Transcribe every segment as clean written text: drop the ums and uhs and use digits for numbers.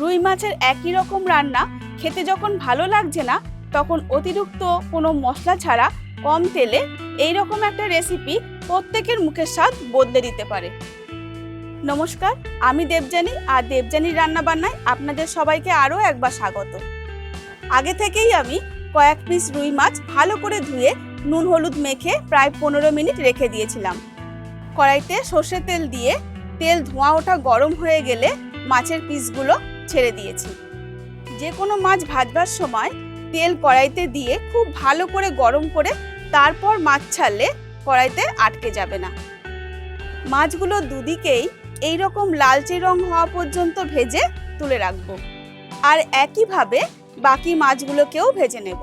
রুই মাছের একই রকম রান্না খেতে যখন ভালো লাগছে না, তখন অতিরিক্ত কোনো মশলা ছাড়া কম তেলে এই রকম একটা রেসিপি প্রত্যেকের মুখের স্বাদ বদলে দিতে পারে। নমস্কার, আমি দেবযানী, আর দেবযানীর রান্নাবান্নায় আপনাদের সবাইকে আরও একবার স্বাগত। আগে থেকেই আমি কয়েক পিস রুই মাছ ভালো করে ধুয়ে নুন হলুদ মেখে প্রায় 15 মিনিট রেখে দিয়েছিলাম। কড়াইতে সর্ষের তেল দিয়ে তেল ধোঁয়া ওঠা গরম হয়ে গেলে মাছের পিসগুলো ছেড়ে দিয়েছি। যে কোনো মাছ ভাজবার সময় তেল কড়াইতে দিয়ে খুব ভালো করে গরম করে তারপর মাছ ছাড়লে কড়াইতে আটকে যাবে না। মাছগুলো দুদিকেই এই রকম লালচে রং হওয়া পর্যন্ত ভেজে তুলে রাখবো, আর একইভাবে বাকি মাছগুলোকেও ভেজে নেব।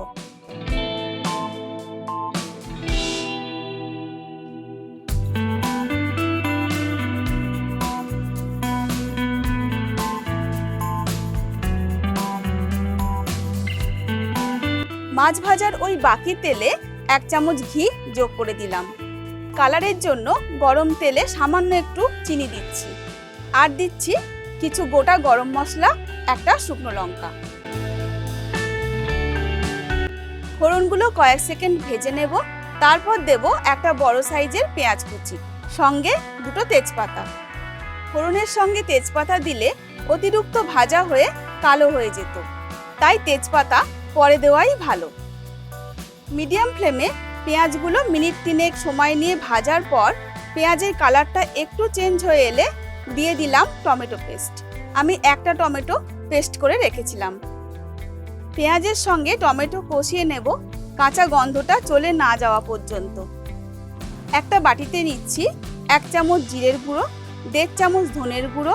মাছ ভাজার ওই বাকি তেলে 1 চামচ ঘি যোগ করে দিলাম। কালারের জন্য গরম তেলে সামান্য একটু চিনি দিচ্ছি, আর দিচ্ছি কিছু গোটা গরম মশলা, একটা শুকনো লঙ্কা। ফোড়নগুলো কয়েক সেকেন্ড ভেজে নেব, তারপর দেব একটা বড় সাইজের পেঁয়াজ কুচি, সঙ্গে 2টো তেজপাতা। ফোড়নের সঙ্গে তেজপাতা দিলে অতিরিক্ত ভাজা হয়ে কালো হয়ে যেত, তাই তেজপাতা পরে দেওয়াই ভালো। মিডিয়াম ফ্লেমে পেঁয়াজগুলো মিনিট 3 সময় নিয়ে ভাজার পর পেঁয়াজের কালারটা একটু চেঞ্জ হয়ে এলে দিয়ে দিলাম টমেটো পেস্ট। আমি একটা টমেটো পেস্ট করে রেখেছিলাম। পেঁয়াজের সঙ্গে টমেটো কষিয়ে নেব কাঁচা গন্ধটা চলে না যাওয়া পর্যন্ত। একটা বাটিতে নিচ্ছি 1 চামচ জিরের গুঁড়ো, 1.5 চামচ ধনের গুঁড়ো,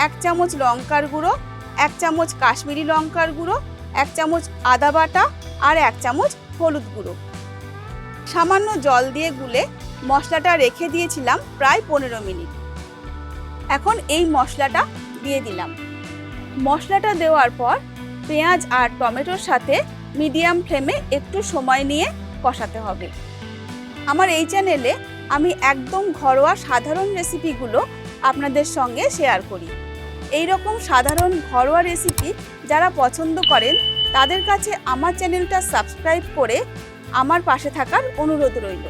1 চামচ লঙ্কার গুঁড়ো, 1 চামচ কাশ্মীরি লঙ্কার গুঁড়ো, 1 চামচ আদা বাটা, আর 1 চামচ হলুদ গুঁড়ো। সামান্য জল দিয়ে গুলে মশলাটা রেখে দিয়েছিলাম প্রায় 15 মিনিট। এখন এই মশলাটা দিয়ে দিলাম। মশলাটা দেওয়ার পর পেঁয়াজ আর টমেটোর সাথে মিডিয়াম ফ্লেমে একটু সময় নিয়ে কষাতে হবে। আমার এই চ্যানেলে আমি একদম ঘরোয়া সাধারণ রেসিপিগুলো আপনাদের সঙ্গে শেয়ার করি। এই রকম সাধারণ ঘরোয়া রেসিপি যারা পছন্দ করেন তাদের কাছে আমার চ্যানেলটা সাবস্ক্রাইব করে আমার পাশে থাকার অনুরোধ রইল।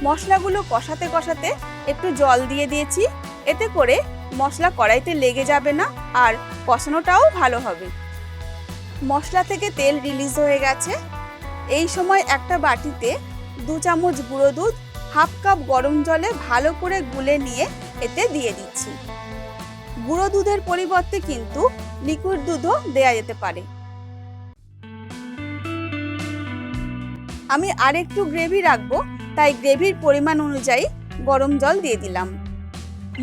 মশলাগুলো কষাতে কষাতে একটু জল দিয়ে দিয়েছি, এতে করে মশলা কড়াইতে লেগে যাবে না আর কষানোটাও ভালো হবে। মশলা থেকে তেল রিলিজ হয়ে গেছে। এই সময় একটা বাটিতে 2 চামচ গুঁড়ো দুধ 1/2 কাপ গরম জলে ভালো করে গুলে নিয়ে এতে দিয়ে দিচ্ছি। গুঁড়ো দুধের পরিবর্তে কিন্তু লিকুইড দুধও দেয়া যেতে পারে। আমি আরেকটু গ্রেভি রাখবো, তাই গ্রেভির পরিমাণ অনুযায়ী গরম জল দিয়ে দিলাম।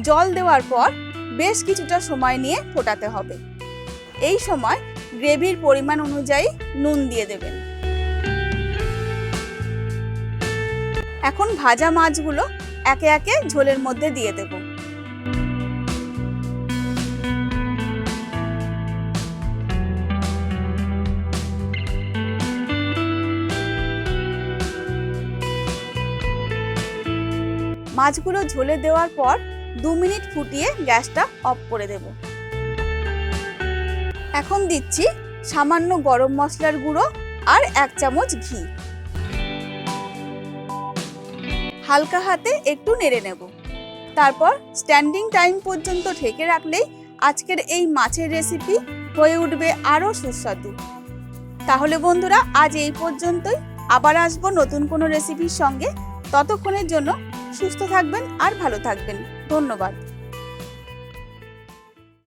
জল দেওয়ার পর বেশ কিছুটা সময় নিয়ে ফোটাতে হবে। এই সময় গ্রেভির পরিমাণ অনুযায়ী নুন দিয়ে দেবেন। এখন ভাজা মাছগুলো একে একে ঝোলের মধ্যে দিয়ে দেব। মাছগুলো ঝোলে দেওয়ার পর 2 মিনিট ফুটিয়ে গ্যাসটা অফ করে দেব। এখন দিচ্ছি সামান্য গরম মশলার গুঁড়ো আর 1 চামচ ঘি। হালকা হাতে একটু নেড়ে নেব। তারপর স্ট্যান্ডিং টাইম পর্যন্ত ঢেকে রাখলেই আজকের এই মাছের রেসিপি হয়ে উঠবে আরও সুস্বাদু। তাহলে বন্ধুরা, আজ এই পর্যন্তই। আবার আসবো নতুন কোনো রেসিপির সঙ্গে। ততক্ষণের জন্য সুস্থ থাকবেন আর ভালো থাকবেন। ধন্যবাদ।